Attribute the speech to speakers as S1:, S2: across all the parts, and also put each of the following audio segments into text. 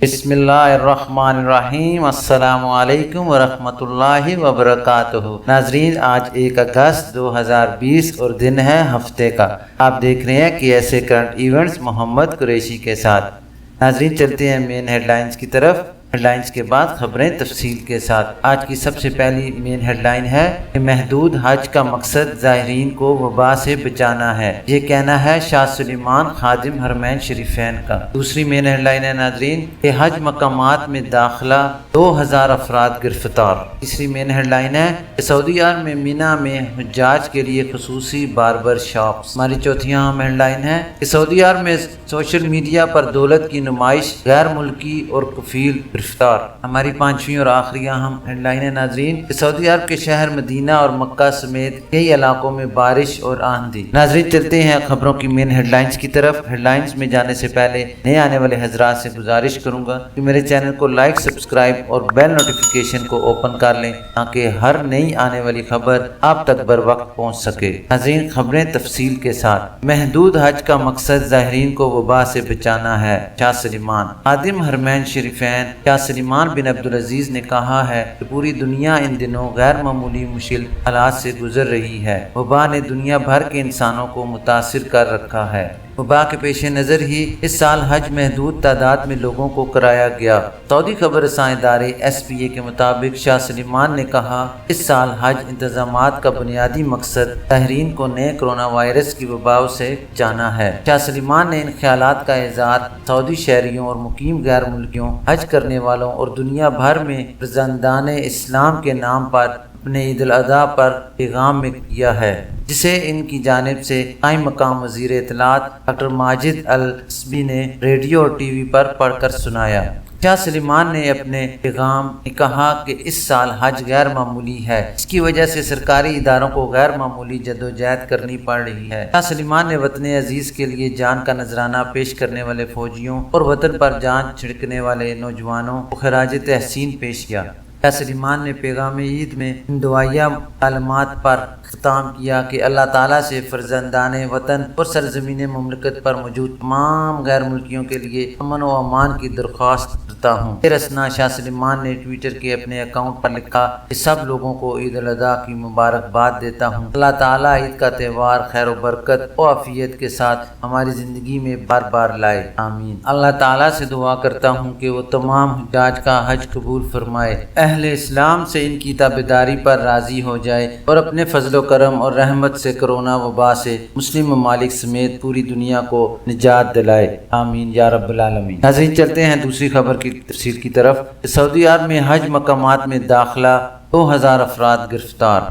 S1: بسم اللہ الرحمن الرحیم۔ السلام علیکم ورحمۃ اللہ وبرکاتہ۔ ناظرین، آج 1 اگست 2020 اور دن ہے ہفتے کا۔ آپ دیکھ رہے ہیں کہ ایسے کرنٹ ایونٹس محمد قریشی کے ساتھ۔ ناظرین، چلتے ہیں مین ہیڈ لائنز کی طرف۔ ہیڈ لائنز کے بعد خبریں تفصیل کے ساتھ۔ آج کی سب سے پہلی مین ہیڈ لائن ہے کہ محدود حج کا مقصد زائرین کو وبا سے بچانا ہے، یہ کہنا ہے شاہ سلیمان خادم حرمین شریفین کا۔ دوسری مین ہیڈ لائن ہے ناظرین کہ حج مقامات میں داخلہ 2000 افراد گرفتار۔ تیسری مین ہیڈ لائن ہے کہ سعودی عرب میں مینا میں حجاج کے لیے خصوصی باربر شاپس۔ ہماری چوتھی اہم ہیڈ لائن ہے کہ سعودی عرب میں سوشل میڈیا پر دولت کی نمائش، غیر ملکی اور کفیل گرفتار۔ ہماری پانچویں اور آخری اہم ہیڈ لائن ہے ناظرین کہ سعودی عرب کے شہر مدینہ اور مکہ سمیت کئی علاقوں میں بارش اور آندھی۔ ناظرین، چلتے ہیں خبروں کی مین ہیڈ لائنز کی طرف۔ ہیڈ لائنز میں جانے سے پہلے نئے آنے والے حضرات سے گزارش کروں گا کہ میرے چینل کو لائک، سبسکرائب اور بیل نوٹیفیکیشن کو اوپن کر لیں تاکہ ہر نئی آنے والی خبر آپ تک بر وقت پہنچ سکے۔ ناظرین، خبریں تفصیل کے ساتھ۔ محدود حج کا مقصد زائرین کو وبا سے بچانا ہے، شاہ سلیمان خادم حرمین شریفین شاہ سلیمان بن عبدالعزیز نے کہا ہے کہ پوری دنیا ان دنوں غیر معمولی مشکل حالات سے گزر رہی ہے۔ وبا نے دنیا بھر کے انسانوں کو متاثر کر رکھا ہے۔ وبا کے پیش نظر ہی اس سال حج محدود تعداد میں لوگوں کو کرایا گیا۔ سعودی خبر رساں ادارے SPA کے مطابق شاہ سلیمان نے کہا اس سال حج انتظامات کا بنیادی مقصد زائرین کو نئے کرونا وائرس کی وبا سے بچانا ہے۔ شاہ سلیمان نے ان خیالات کا اظہار سعودی شہریوں اور مقیم غیر ملکیوں، حج کرنے والوں اور دنیا بھر میں فرزندان اسلام کے نام پر اپنے عید الاضحیٰ پر پیغام میں کیا ہے، جسے ان کی جانب سے قائم مقام وزیر اطلاعات ڈاکٹر ماجد العصبی نے ریڈیو اور ٹی وی پر پڑھ کر سنایا۔ شاہ سلیمان نے اپنے پیغام میں کہا کہ اس سال حج غیر معمولی ہے، اس کی وجہ سے سرکاری اداروں کو غیر معمولی جدوجہد کرنی پڑ رہی ہے۔ شاہ سلیمان نے وطن عزیز کے لیے جان کا نذرانہ پیش کرنے والے فوجیوں اور وطن پر جان چھڑکنے والے نوجوانوں کو خراج تحسین پیش کیا۔ شاہ سلیمان نے پیغام عید میں ان دعائیہ کلمات پر ختم کیا کہ اللہ تعالیٰ سے فرزندان وطن اور سرزمین مملکت پر موجود تمام غیر ملکیوں کے لیے امن و امان کی درخواست کرتا ہوں۔ پھر اسنا شاہ سلیمان نے ٹویٹر کے اپنے اکاؤنٹ پر لکھا کہ سب لوگوں کو عید الاضحیٰ کی مبارکباد دیتا ہوں۔ اللہ تعالیٰ عید کا تہوار خیر و برکت و عافیت کے ساتھ ہماری زندگی میں بار بار لائے، آمین۔ اللہ تعالیٰ سے دعا کرتا ہوں کہ وہ تمام حجاج کا حج قبول فرمائے، اہل اسلام سے ان کی تابعداری پر راضی ہو جائے اور اپنے فضل و کرم اور رحمت سے کرونا وبا سے مسلم ممالک سمیت پوری دنیا کو نجات دلائے، آمین یا رب العالمین۔ ناظرین، چلتے ہیں دوسری خبر کی تفصیل کی طرف۔ سعودی عرب میں حج مقامات میں داخلہ 2000 افراد گرفتار۔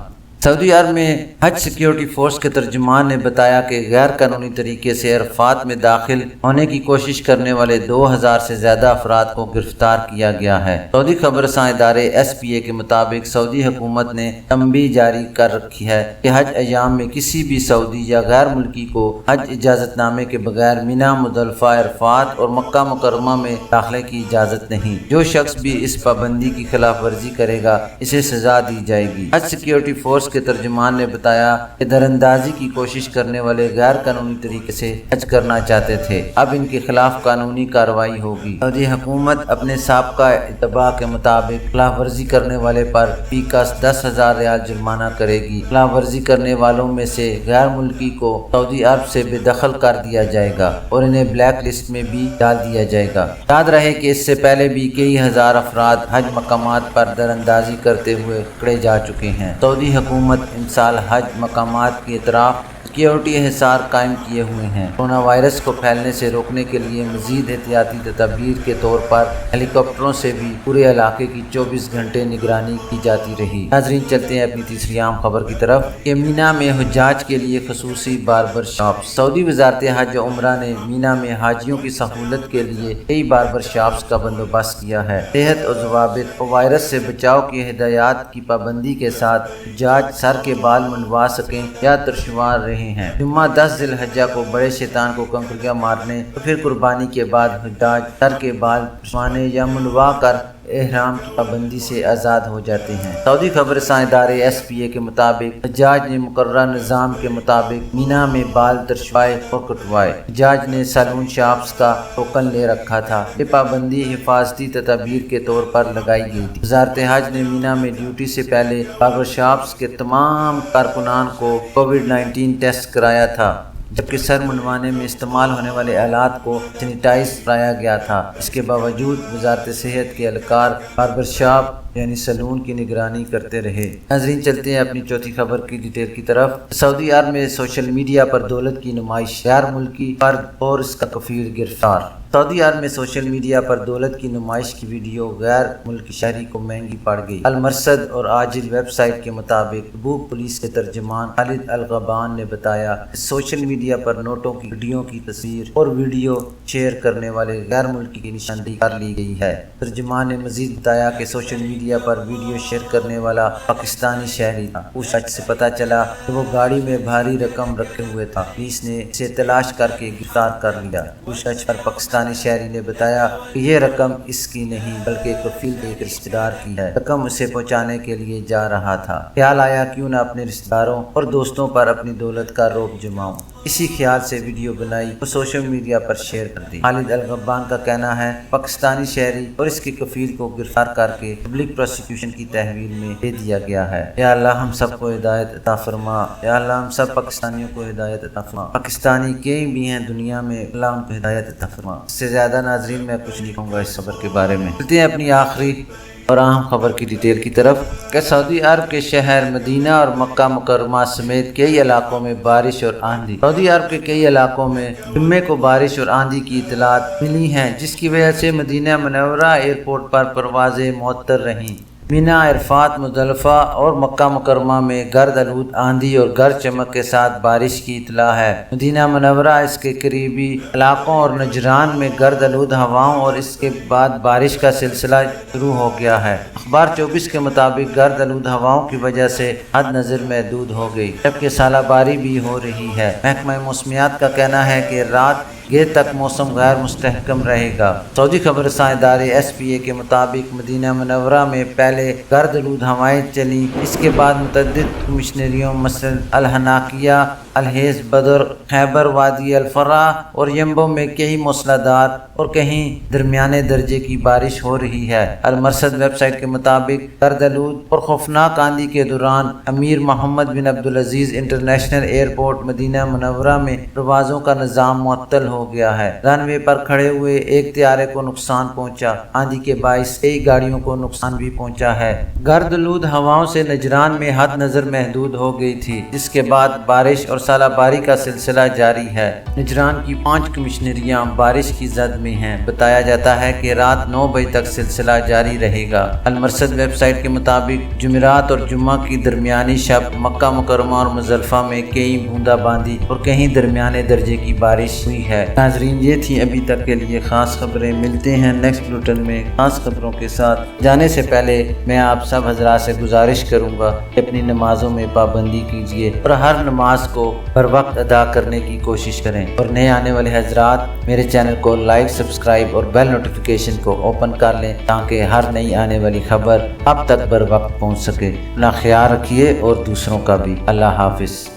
S1: سعودی عرب میں حج سیکیورٹی فورس کے ترجمان نے بتایا کہ غیر قانونی طریقے سے عرفات میں داخل ہونے کی کوشش کرنے والے 2000 سے زیادہ افراد کو گرفتار کیا گیا ہے۔ سعودی خبر رساں ادارے SPA کے مطابق سعودی حکومت نے تنبیہ جاری کر رکھی ہے کہ حج ایام میں کسی بھی سعودی یا غیر ملکی کو حج اجازت نامے کے بغیر مینا، مزدلفہ، عرفات اور مکہ مکرمہ میں داخلے کی اجازت نہیں۔ جو شخص بھی اس پابندی کی خلاف ورزی کرے گا اسے سزا دی جائے گی۔ حج سیکیورٹی فورس کے ترجمان نے بتایا کہ دراندازی کی کوشش کرنے والے غیر قانونی طریقے سے حج کرنا چاہتے تھے، اب ان کے خلاف قانونی کارروائی ہوگی۔ سعودی حکومت اپنے سابقہ اتباع کے مطابق خلاف ورزی کرنے والے پر فی کس 10,000 ریال جرمانہ کرے گی۔ خلاف ورزی کرنے والوں میں سے غیر ملکی کو سعودی عرب سے بے دخل کر دیا جائے گا اور انہیں بلیک لسٹ میں بھی ڈال دیا جائے گا۔ یاد رہے کہ اس سے پہلے بھی کئی ہزار افراد حج مقامات پر دراندازی کرتے ہوئے پکڑے جا چکے ہیں۔ سعودی حکومت ان سال حج مقامات کی اطراف سیکیورٹی احصار قائم کیے ہوئے ہیں۔ کرونا وائرس کو پھیلنے سے روکنے کے لیے مزید احتیاطی تدابیر کے طور پر ہیلی کاپٹروں سے بھی پورے علاقے کی 24 گھنٹے نگرانی کی جاتی رہی۔ ناظرین، چلتے ہیں اپنی تیسری عام خبر کی طرف کہ مینا میں حجاج کے لیے خصوصی باربر شاپس۔ سعودی وزارت حج و عمرہ نے مینا میں حاجیوں کی سہولت کے لیے کئی باربر شاپس کا بندوبست کیا ہے۔ صحت و ضوابط اور وائرس سے بچاؤ کی ہدایات کی پابندی کے ساتھ حجاج سر کے بال منڈوا سکیں یا ترشوار رہے ہیں۔ جمعہ 10 ذی الحجہ کو بڑے شیطان کو کنکریاں مارنے اور پھر قربانی کے بعد حجاج سر کے بال منڈوانے یا منڈوا کر احرام کی پابندی سے آزاد ہو جاتے ہیں۔ سعودی خبر رساں ادارے SPA کے مطابق حجاج نے مقررہ نظام کے مطابق مینا میں بال ترشوائے اور کٹوائے۔ حجاج نے سیلون شاپس کا ٹوکن لے رکھا تھا۔ یہ پابندی حفاظتی تدابیر کے طور پر لگائی گئی تھی۔ وزارت حج نے مینا میں ڈیوٹی سے پہلے باربر شاپس کے تمام کارکنان کو کووڈ-19 ٹیسٹ کرایا تھا، جبکہ سر منڈوانے میں استعمال ہونے والے آلات کو سینیٹائز کرایا گیا تھا۔ اس کے باوجود وزارت صحت کے اہلکار باربر شاپ یعنی سیلون کی نگرانی کرتے رہے۔ ناظرین، چلتے ہیں اپنی چوتھی خبر کی ڈیٹیل کی طرف۔ سعودی عرب میں سوشل میڈیا پر دولت کی نمائش، غیر ملکی فرد اور اس کا کفیل گرفتار۔ سعودی عرب میں سوشل میڈیا پر دولت کی نمائش کی ویڈیو غیر ملکی شہری کو مہنگی پڑ گئی۔ المرصد اور عاجل ویب سائٹ کے مطابق تبوک پولیس کے ترجمان خالد الغبان نے بتایا کہ سوشل میڈیا پر نوٹوں کی گڈیوں کی تصویر اور ویڈیو شیئر کرنے والے غیر ملکی کی نشاندہی کر لی گئی ہے۔ ترجمان نے مزید بتایا کہ سوشل میڈیا پر ویڈیو شیئر کرنے والا پاکستانی شہری تھا۔ پوچھ سے پتہ چلا کہ وہ گاڑی میں بھاری رقم رکھے ہوئے تھا۔ پولیس نے اسے تلاش کر کے گرفتار کر لیا۔ پوچھ پر پاکستانی شہری نے بتایا کہ یہ رقم اس کی نہیں بلکہ کفیل کے ایک رشتہ دار کی ہے۔ رقم اسے پہنچانے کے لیے جا رہا تھا۔ خیال آیا کیوں نہ اپنے رشتہ داروں اور دوستوں پر اپنی دولت کا رعب جماؤں۔ اسی خیال سے ویڈیو بنائی اور سوشل میڈیا پر شیئر کر دی۔ خالد الغبان کا کہنا ہے پاکستانی شہری اور اس کے کفیل کو گرفتار کر کے پبلک پروسیکیوشن کی تحویل میں دے دیا گیا ہے۔ یا اللہ ہم سب کو ہدایت عطا فرما۔ یا اللہ ہم سب پاکستانیوں کو ہدایت عطا فرما۔ پاکستانی کہیں بھی ہیں دنیا میں، اللہ ان کو ہدایت عطا فرما۔ اس سے زیادہ ناظرین میں کچھ نہیں کہوں گا اس خبر کے بارے میں۔ چلتے ہیں اپنی آخری اور اہم خبر کی ڈیٹیل کی طرف کہ سعودی عرب کے شہر مدینہ اور مکہ مکرمہ سمیت کئی علاقوں میں بارش اور آندھی۔ سعودی عرب کے کئی علاقوں میں جمعے کو بارش اور آندھی کی اطلاعات ملی ہیں، جس کی وجہ سے مدینہ منورہ ایئرپورٹ پر پروازیں معطل رہیں۔ مینا، عرفات، مزدلفہ اور مکہ مکرمہ میں گرد آلود آندھی اور گرج چمک کے ساتھ بارش کی اطلاع ہے۔ مدینہ منورہ، اس کے قریبی علاقوں اور نجران میں گرد آلود ہواؤں اور اس کے بعد بارش کا سلسلہ شروع ہو گیا ہے۔ اخبار 24 کے مطابق گرد آلود ہواؤں کی وجہ سے حد نظر محدود ہو گئی، جبکہ ژالہ باری بھی ہو رہی ہے۔ محکمہ موسمیات کا کہنا ہے کہ رات دیر تک موسم غیر مستحکم رہے گا۔ سعودی خبر رساں ادارے SPA کے مطابق مدینہ منورہ میں پہلے گرد آلود ہوائیں چلیں، اس کے بعد متعدد کمشنریوں مثلاً الحناکیہ، الحیض، بدر، خیبر، وادی الفرا اور یمبو میں کہیں موسلا دھار اور کہیں درمیانے درجے کی بارش ہو رہی ہے۔ المرصد ویب سائٹ کے مطابق گرد آلود اور خوفناک آندھی کے دوران امیر محمد بن عبدالعزیز انٹرنیشنل ایئرپورٹ مدینہ منورہ میں پروازوں کا نظام معطل ہو گیا ہے۔ رن وے پر کھڑے ہوئے ایک طیارے کو نقصان پہنچا۔ آندھی کے باعث کئی گاڑیوں کو نقصان بھی پہنچا ہے۔ گرد آلود ہواؤں سے نجران میں حد نظر محدود ہو گئی تھی، جس کے بعد بارش اور ژالہ باری کا سلسلہ جاری ہے۔ نجران کی 5 کمشنریاں بارش کی زد میں ہیں۔ بتایا جاتا ہے کہ رات 9 بجے تک سلسلہ جاری رہے گا۔ المرصد ویب سائٹ کے مطابق جمعرات اور جمعہ کی درمیانی شب مکہ مکرمہ اور مزدلفہ میں کہیں بوندا باندی اور کہیں درمیانے درجے کی بارش ہوئی ہے۔ ناظرین، یہ تھی ابھی تک کے لیے خاص خبریں۔ ملتے ہیں نیکسٹ بلیٹن میں خاص خبروں کے ساتھ۔ جانے سے پہلے میں آپ سب حضرات سے گزارش کروں گا کہ اپنی نمازوں میں پابندی کیجیے اور ہر نماز کو بر وقت ادا کرنے کی کوشش کریں، اور نئے آنے والے حضرات میرے چینل کو لائک، سبسکرائب اور بیل نوٹیفیکیشن کو اوپن کر لیں تاکہ ہر نئی آنے والی خبر اب تک بر وقت پہنچ سکے۔ اپنا خیال رکھیے اور دوسروں کا بھی۔ اللہ حافظ۔